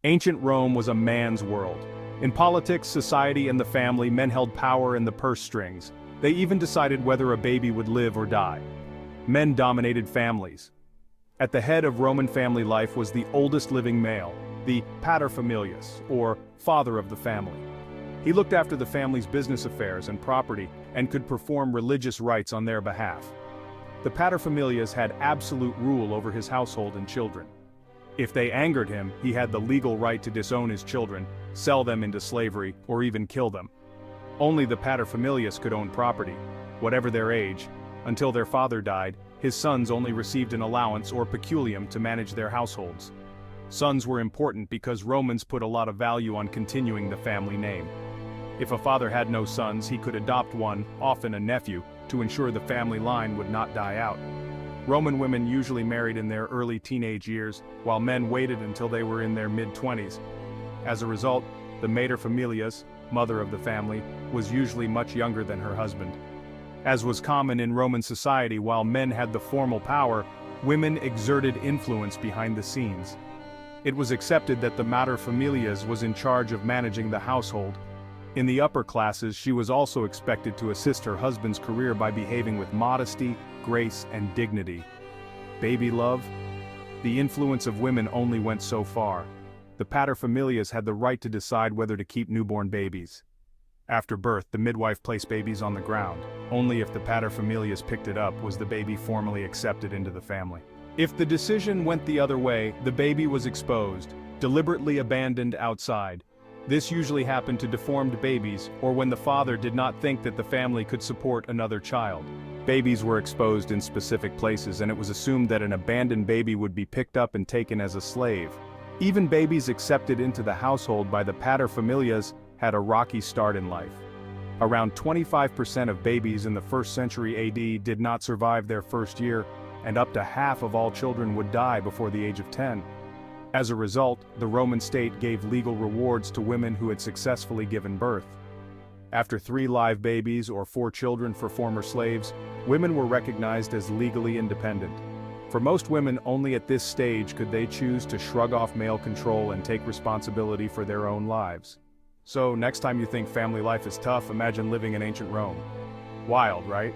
Ancient Rome was a man's world. In politics, society, and the family, men held power in the purse strings. They even decided whether a baby would live or die. Men dominated families. At the head of Roman family life was the oldest living male, the paterfamilias, or father of the family. He looked after the family's business affairs and property and could perform religious rites on their behalf. The paterfamilias had absolute rule over his household and children. If they angered him, he had the legal right to disown his children, sell them into slavery, or even kill them. Only the paterfamilias could own property, whatever their age. Until their father died, his sons only received an allowance or peculium to manage their households. Sons were important because Romans put a lot of value on continuing the family name. If a father had no sons, he could adopt one, often a nephew, to ensure the family line would not die out. Roman women usually married in their early teenage years, while men waited until they were in their mid-20s. As a result, the paterfamilias, mother of the family, was usually much younger than her husband. As was common in Roman society, while men had the formal power, women exerted influence behind the scenes. It was accepted that the paterfamilias was in charge of managing the household. In the upper classes, she was also expected to assist her husband's career by behaving with modesty, grace, and dignity. Baby love? The influence of women only went so far. The paterfamilias had the right to decide whether to keep newborn babies. After birth, the midwife placed babies on the ground. Only if the paterfamilias picked it up was the baby formally accepted into the family. If the decision went the other way, the baby was exposed, deliberately abandoned outside. This usually happened to deformed babies, or when the father did not think that the family could support another child. Babies were exposed in specific places, and it was assumed that an abandoned baby would be picked up and taken as a slave. Even babies accepted into the household by the paterfamilias had a rocky start in life. Around 25% of babies in the 1st century AD did not survive their first year, and up to half of all children would die before the age of 10. As a result, the Roman state gave legal rewards to women who had successfully given birth. After 3 live babies or 4 children for former slaves, women were recognized as legally independent. For most women, only at this stage could they choose to shrug off male control and take responsibility for their own lives. So, next time you think family life is tough, imagine living in ancient Rome. Wild, right?